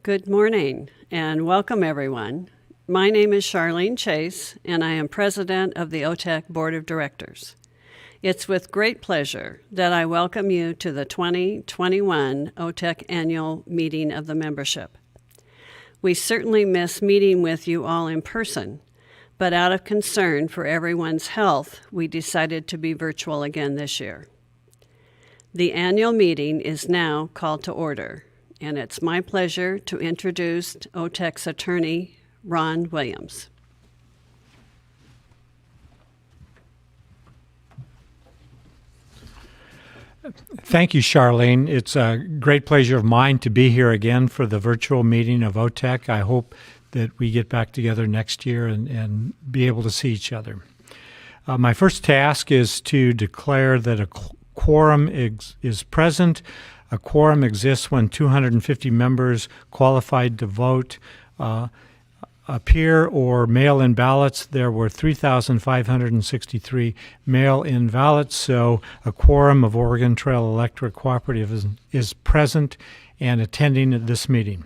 Good morning and welcome everyone. My name is Charlene Chase and I am president of the OTEC Board of Directors. It's with great pleasure that I welcome you to the 2021 OTEC Annual Meeting of the Membership. We certainly miss meeting with you all in person, but out of concern for everyone's health, we decided to be virtual again this year. The annual meeting is now called to order, and it's my pleasure to introduce OTEC's attorney, Ron Williams. Thank you, Charlene. It's a great pleasure of mine to be here again for the virtual meeting of OTEC. I hope that we get back together next year and be able to see each other. My first task is to declare that a quorum is present. A quorum exists when 250 members qualified to vote appear or mail-in ballots. There were 3,563 mail-in ballots, so a quorum of Oregon Trail Electric Cooperative is present and attending at this meeting.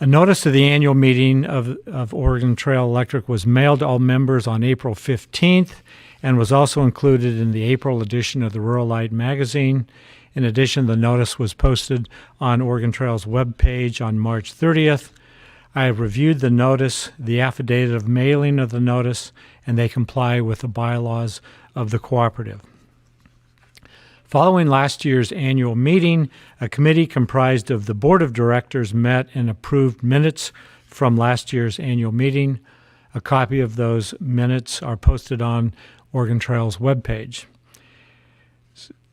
A notice of the annual meeting of Oregon Trail Electric was mailed to all members on April 15th and was also included in the April edition of the Rural Light magazine. In addition, the notice was posted on Oregon Trail's webpage on March 30th. I have reviewed the notice, the affidavit of mailing of the notice, and they comply with the bylaws of the cooperative. Following last year's annual meeting, a committee comprised of the Board of Directors met and approved minutes from last year's annual meeting. A copy of those minutes are posted on Oregon Trail's webpage.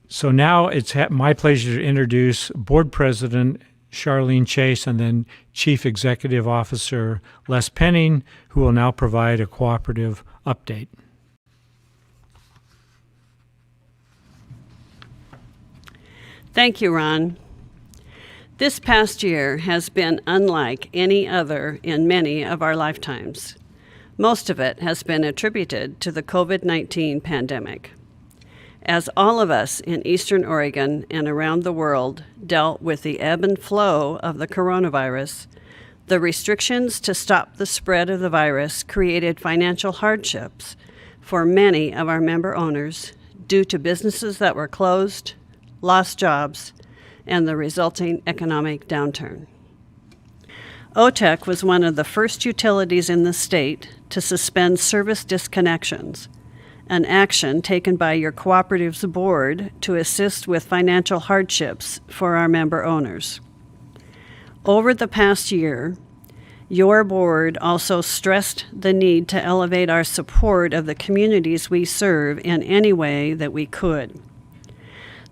So now it's my pleasure to introduce Board President Charlene Chase and then Chief Executive Officer Les Penning, who will now provide a cooperative update. Thank you, Ron. This past year has been unlike any other in many of our lifetimes. Most of it has been attributed to the COVID-19 pandemic. As all of us in Eastern Oregon and around the world dealt with the ebb and flow of the coronavirus, the restrictions to stop the spread of the virus created financial hardships for many of our member owners due to businesses that were closed, lost jobs, and the resulting economic downturn. OTEC was one of the first utilities in the state to suspend service disconnections, an action taken by your cooperative's board to assist with financial hardships for our member owners. Over the past year, your board also stressed the need to elevate our support of the communities we serve in any way that we could.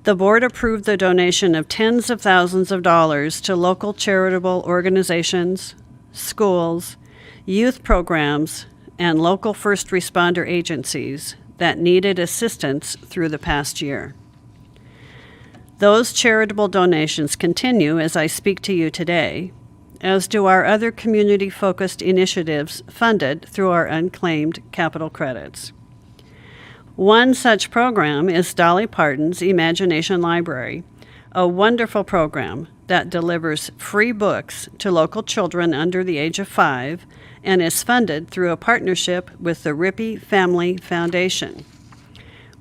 The board approved the donation of tens of thousands of dollars to local charitable organizations, schools, youth programs, and local first responder agencies that needed assistance through the past year. Those charitable donations continue as I speak to you today, as do our other community-focused initiatives funded through our unclaimed capital credits. One such program is Dolly Parton's Imagination Library, a wonderful program that delivers free books to local children under the age of 5 and is funded through a partnership with the Rippey Family Foundation.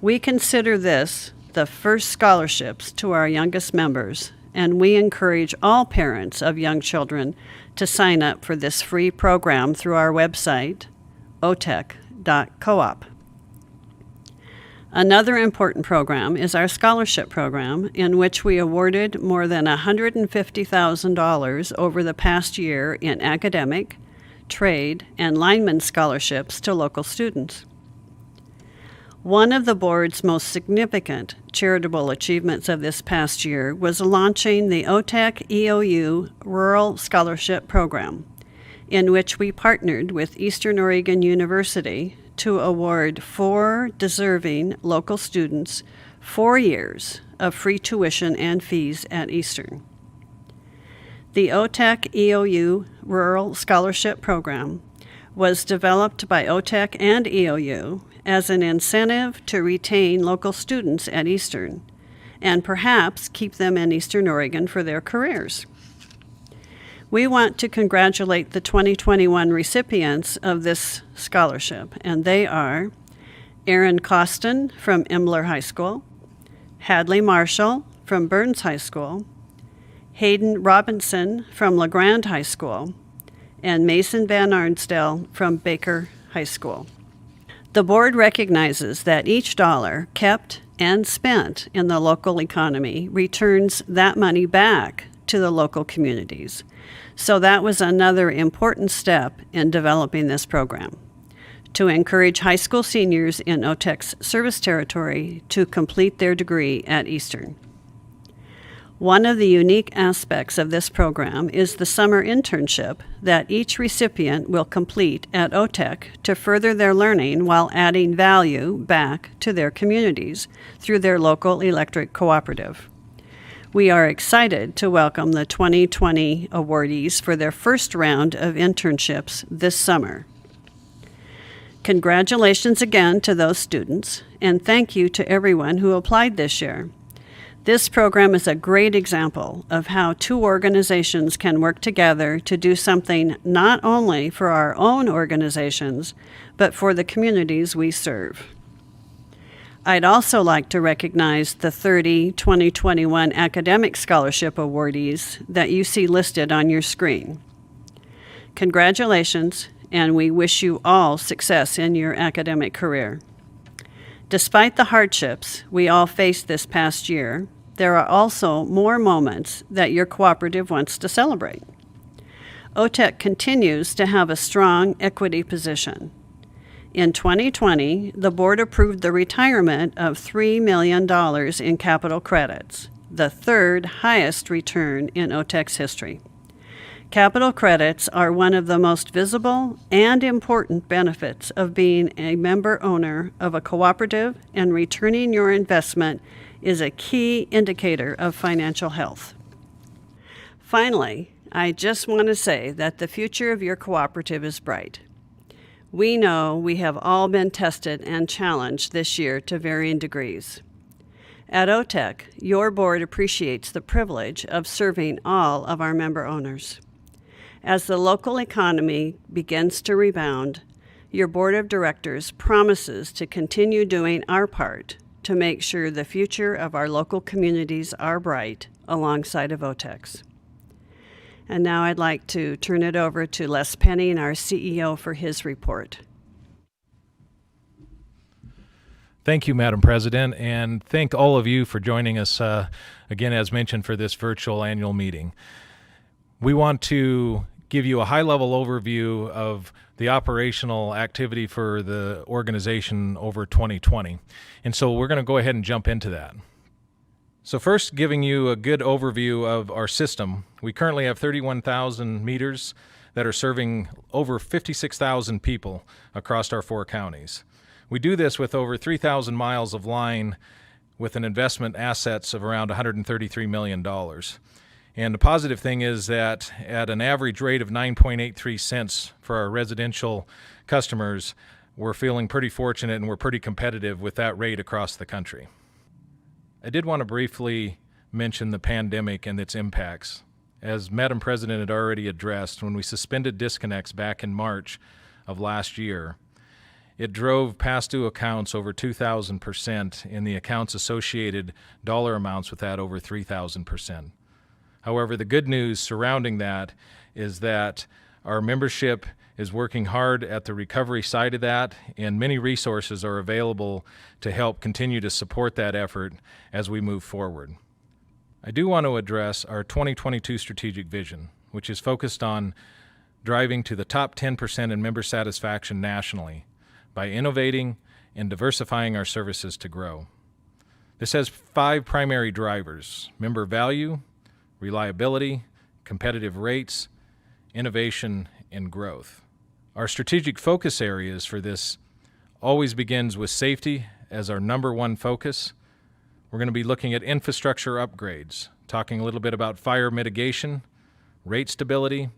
We consider this the first scholarships to our youngest members, and we encourage all parents of young children to sign up for this free program through our website, otec.coop. Another important program is our scholarship program, in which we awarded more than $150,000 over the past year in academic, trade, and lineman scholarships to local students. One of the board's most significant charitable achievements of this past year was launching the OTEC EOU Rural Scholarship Program, in which we partnered with Eastern Oregon University to award 4 deserving local students 4 years of free tuition and fees at Eastern. The OTEC EOU Rural Scholarship Program was developed by OTEC and EOU as an incentive to retain local students at Eastern and perhaps keep them in Eastern Oregon for their careers. We want to congratulate the 2021 recipients of this scholarship, and they are Aaron Costin from Imler High School, Hadley Marshall from Burns High School, Hayden Robinson from LeGrand High School, and Mason Van Arnsdale from Baker High School. The board recognizes that each dollar kept and spent in the local economy returns that money back to the local communities. So that was another important step in developing this program, to encourage high school seniors in OTEC's service territory to complete their degree at Eastern. One of the unique aspects of this program is the summer internship that each recipient will complete at OTEC to further their learning while adding value back to their communities through their local electric cooperative. We are excited to welcome the 2020 awardees for their first round of internships this summer. Congratulations again to those students, and thank you to everyone who applied this year. This program is a great example of how two organizations can work together to do something not only for our own organizations, but for the communities we serve. I'd also like to recognize the 30 2021 academic scholarship awardees that you see listed on your screen. Congratulations, and we wish you all success in your academic career. Despite the hardships we all faced this past year, there are also more moments that your cooperative wants to celebrate. OTEC continues to have a strong equity position. In 2020, the board approved the retirement of $3 million in capital credits, the third highest return in OTEC's history. Capital credits are one of the most visible and important benefits of being a member owner of a cooperative, and returning your investment is a key indicator of financial health. Finally, I just want to say that the future of your cooperative is bright. We know we have all been tested and challenged this year to varying degrees. At OTEC, your board appreciates the privilege of serving all of our member owners. As the local economy begins to rebound, your board of directors promises to continue doing our part to make sure the future of our local communities are bright alongside of OTEC's. And now I'd like to turn it over to Les Penning, our CEO, for his report. Thank you, Madam President, and thank all of you for joining us, again, as mentioned, for this virtual annual meeting. We want to give you a high-level overview of the operational activity for the organization over 2020. And so we're going to go ahead and jump into that. So first, giving you a good overview of our system, we currently have 31,000 meters that are serving over 56,000 people across our 4 counties. We do this with over 3,000 miles of line with an investment assets of around $133 million. And the positive thing is that at an average rate of 9.83 cents for our residential customers, we're feeling pretty fortunate and we're pretty competitive with that rate across the country. I did want to briefly mention the pandemic and its impacts. As Madam President had already addressed, when we suspended disconnects back in March of last year, it drove past due accounts over 2,000%, and the accounts associated dollar amounts with that over 3,000%. However, the good news surrounding that is that our membership is working hard at the recovery side of that, and many resources are available to help continue to support that effort as we move forward. I do want to address our 2022 strategic vision, which is focused on driving to the top 10% in member satisfaction nationally by innovating and diversifying our services to grow. This has 5 primary drivers: member value, reliability, competitive rates, innovation, and growth. Our strategic focus areas for this always begins with safety as our number one focus. We're going to be looking at infrastructure upgrades, talking a little bit about fire mitigation, rate stability,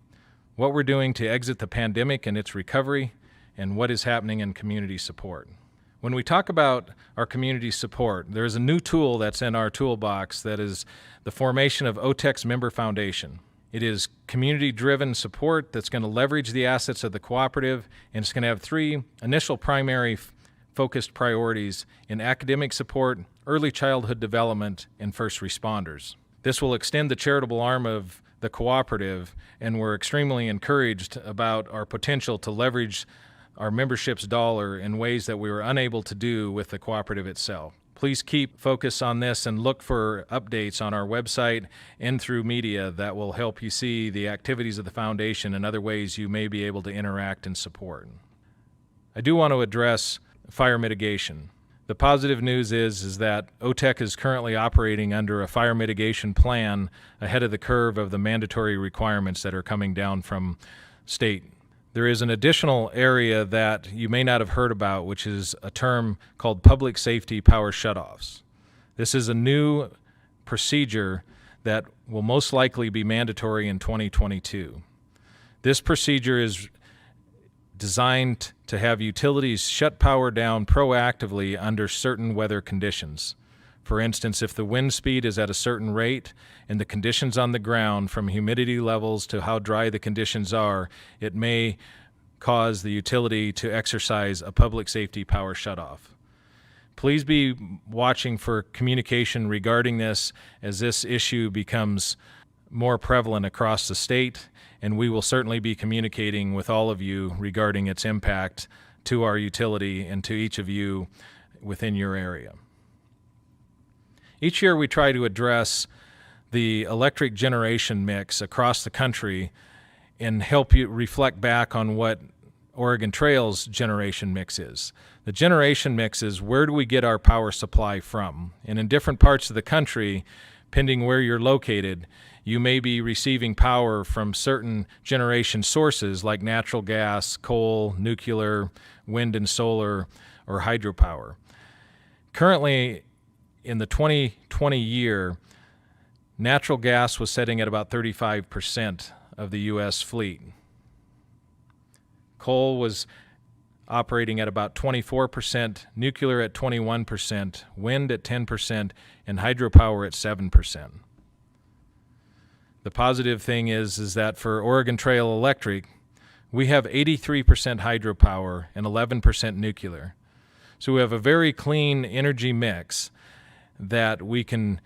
what we're doing to exit the pandemic and its recovery, and what is happening in community support. When we talk about our community support, there's a new tool that's in our toolbox that is the formation of OTEC's Member Foundation. It is community-driven support that's going to leverage the assets of the cooperative, and it's going to have three initial primary focused priorities in academic support, early childhood development, and first responders. This will extend the charitable arm of the cooperative, and we're extremely encouraged about our potential to leverage our membership's dollar in ways that we were unable to do with the cooperative itself. Please keep focus on this and look for updates on our website and through media that will help you see the activities of the foundation and other ways you may be able to interact and support. I do want to address fire mitigation. The positive news is that OTEC is currently operating under a fire mitigation plan ahead of the curve of the mandatory requirements that are coming down from state. There is an additional area that you may not have heard about, which is a term called public safety power shutoffs. This is a new procedure that will most likely be mandatory in 2022. This procedure is designed to have utilities shut power down proactively under certain weather conditions. For instance, if the wind speed is at a certain rate and the conditions on the ground, from humidity levels to how dry the conditions are, it may cause the utility to exercise a public safety power shutoff. Please be watching for communication regarding this as this issue becomes more prevalent across the state, and we will certainly be communicating with all of you regarding its impact to our utility and to each of you within your area. Each year we try to address the electric generation mix across the country and help you reflect back on what Oregon Trail's generation mix is. The generation mix is where do we get our power supply from? And in different parts of the country, pending where you're located, you may be receiving power from certain generation sources like natural gas, coal, nuclear, wind and solar, or hydropower. Currently, in the 2020 year, natural gas was sitting at about 35% of the U.S. fleet. Coal was operating at about 24%, nuclear at 21%, wind at 10%, and hydropower at 7%. The positive thing is that for Oregon Trail Electric, we have 83% hydropower and 11% nuclear. So we have a very clean energy mix that we can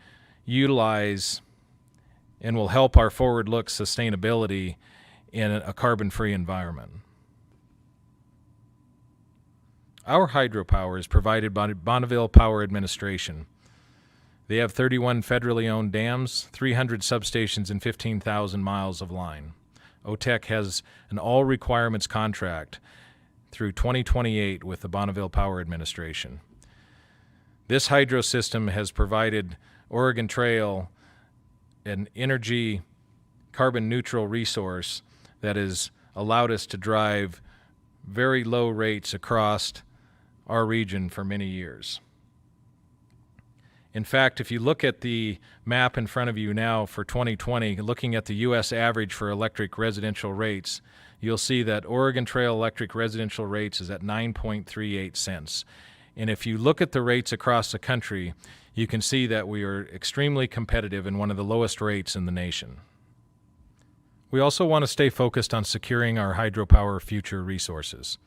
utilize and will help our forward-look sustainability in a carbon-free environment. Our hydropower is provided by Bonneville Power Administration. They have 31 federally owned dams, 300 substations, and 15,000 miles of line. OTEC has an all-requirements contract through 2028 with the Bonneville Power Administration. This hydro system has provided Oregon Trail an energy carbon-neutral resource that has allowed us to drive very low rates across our region for many years. In fact, if you look at the map in front of you now for 2020, looking at the U.S. average for electric residential rates, you'll see that Oregon Trail electric residential rates is at 9.38 cents. And if you look at the rates across the country, you can see that we are extremely competitive and one of the lowest rates in the nation. We also want to stay focused on securing our hydropower future resources.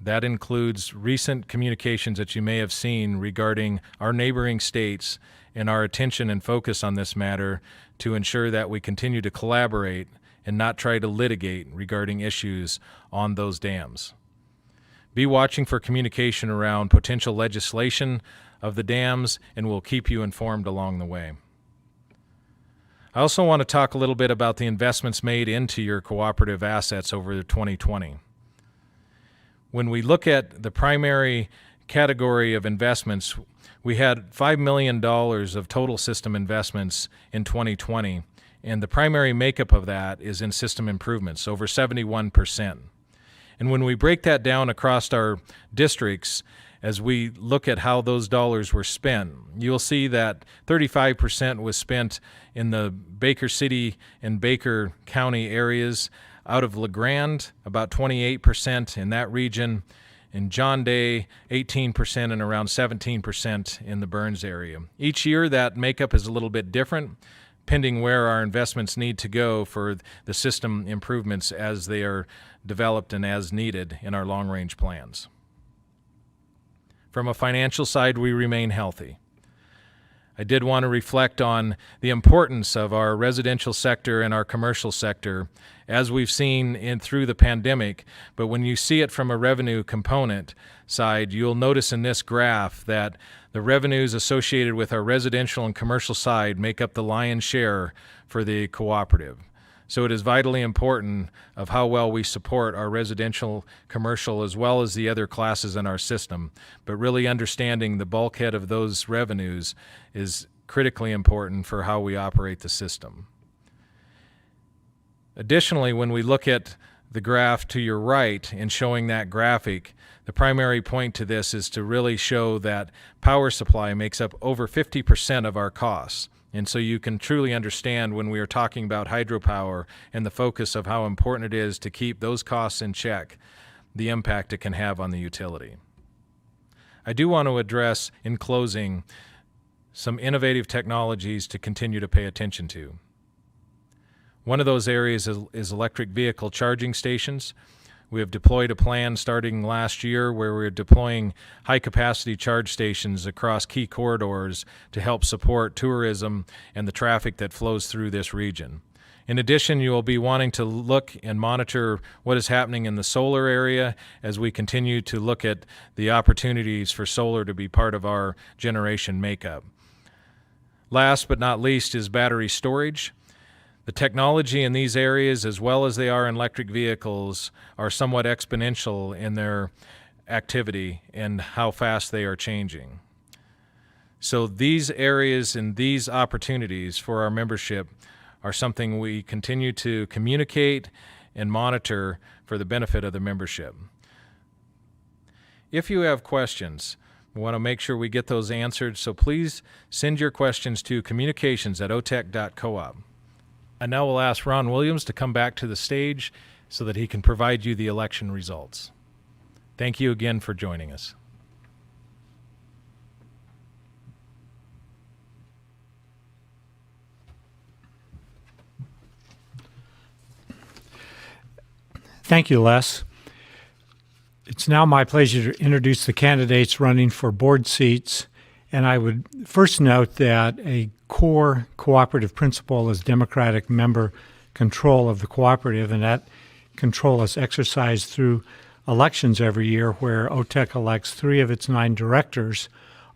That includes recent communications that you may have seen regarding our neighboring states and our attention and focus on this matter to ensure that we continue to collaborate and not try to litigate regarding issues on those dams. Be watching for communication around potential legislation of the dams, and we'll keep you informed along the way. I also want to talk a little bit about the investments made into your cooperative assets over 2020. When we look at the primary category of investments, we had $5 million of total system investments in 2020, and the primary makeup of that is in system improvements, over 71%. And when we break that down across our districts, as we look at how those dollars were spent, you'll see that 35% was spent in the Baker City and Baker County areas. Out of La Grande, about 28% in that region. In John Day, 18% and around 17% in the Burns area. Each year that makeup is a little bit different, pending where our investments need to go for the system improvements as they are developed and as needed in our long-range plans. From a financial side, we remain healthy. I did want to reflect on the importance of our residential sector and our commercial sector as we've seen through the pandemic, but when you see it from a revenue component side, you'll notice in this graph that the revenues associated with our residential and commercial side make up the lion's share for the cooperative. So it is vitally important of how well we support our residential, commercial, as well as the other classes in our system. But really understanding the bulkhead of those revenues is critically important for how we operate the system. Additionally, when we look at the graph to your right and showing that graphic, the primary point to this is to really show that power supply makes up over 50% of our costs. And so you can truly understand when we are talking about hydropower and the focus of how important it is to keep those costs in check, the impact it can have on the utility. I do want to address, in closing, some innovative technologies to continue to pay attention to. One of those areas is electric vehicle charging stations. We have deployed a plan starting last year where we're deploying high-capacity charge stations across key corridors to help support tourism and the traffic that flows through this region. In addition, you will be wanting to look and monitor what is happening in the solar area as we continue to look at the opportunities for solar to be part of our generation makeup. Last but not least is battery storage. The technology in these areas, as well as they are in electric vehicles, are somewhat exponential in their activity and how fast they are changing. So these areas and these opportunities for our membership are something we continue to communicate and monitor for the benefit of the membership. If you have questions, we want to make sure we get those answered, so please send your questions to communications@otec.coop. And now we'll ask Ron Williams to come back to the stage so that he can provide you the election results. Thank you again for joining us. Thank you, Les. It's now my pleasure to introduce the candidates running for board seats, and I would first note that a core cooperative principle is democratic member control of the cooperative, and that control is exercised through elections every year where OTEC elects 3 of its 9 directors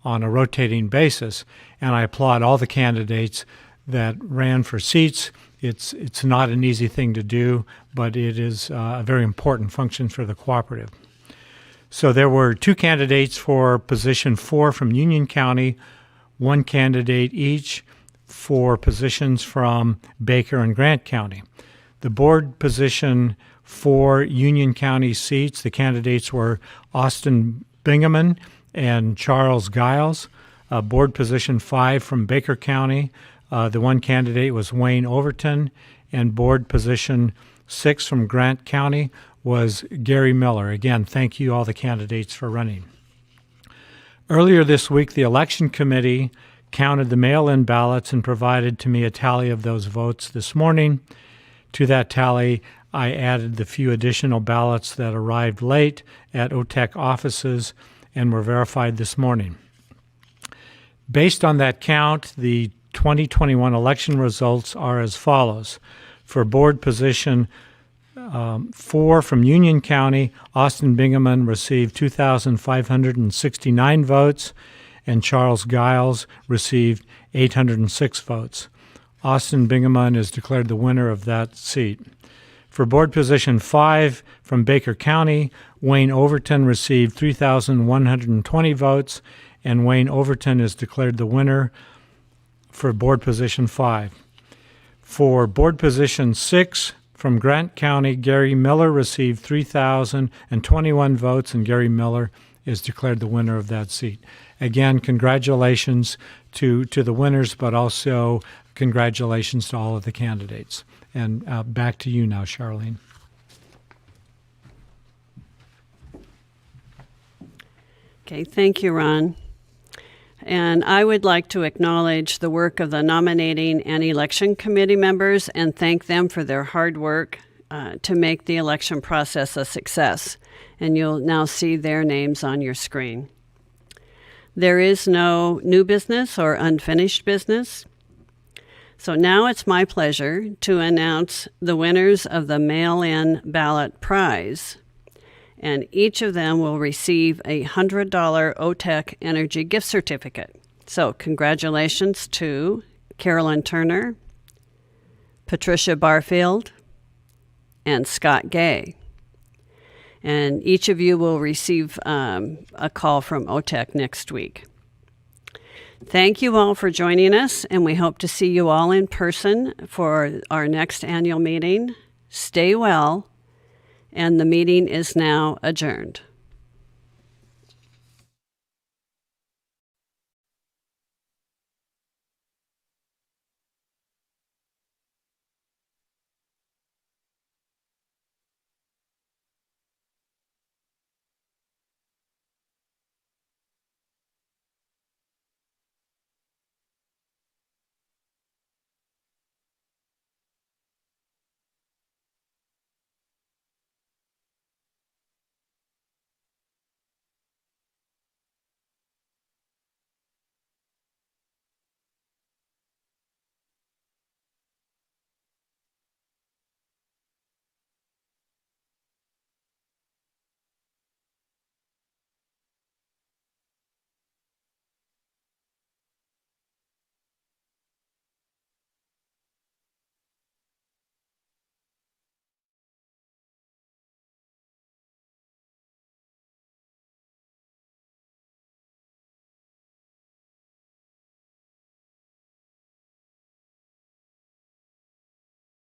on a rotating basis. And I applaud all the candidates that ran for seats. It's not an easy thing to do, but it is a very important function for the cooperative. So there were 2 candidates for position 4 from Union County, 1 candidate each for positions from Baker and Grant County. The board position for Union County seats, the candidates were Austin Bingaman and Charles Giles. Board position 5 from Baker County, the 1 candidate was Wayne Overton, and board position 6 from Grant County was Gary Miller. Again, thank you all the candidates for running. Earlier this week, the election committee counted the mail-in ballots and provided to me a tally of those votes this morning. To that tally, I added the few additional ballots that arrived late at OTEC offices and were verified this morning. Based on that count, the 2021 election results are as follows. For board position 4 from Union County, Austin Bingaman received 2,569 votes, and Charles Giles received 806 votes. Austin Bingaman is declared the winner of that seat. For board position 5 from Baker County, Wayne Overton received 3,120 votes, and Wayne Overton is declared the winner for board position 5. For board position 6 from Grant County, Gary Miller received 3,021 votes, and Gary Miller is declared the winner of that seat. Again, congratulations to the winners, but also congratulations to all of the candidates. And back to you now, Charlene. Okay, thank you, Ron. And I would like to acknowledge the work of the nominating and election committee members and thank them for their hard work to make the election process a success. And you'll now see their names on your screen. There is no new business or unfinished business. So now it's my pleasure to announce the winners of the mail-in ballot prize. And each of them will receive a $100 OTEC Energy gift certificate. So congratulations to Carolyn Turner, Patricia Barfield, and Scott Gay. And each of you will receive a call from OTEC next week. Thank you all for joining us, and we hope to see you all in person for our next annual meeting. Stay well, and the meeting is now adjourned.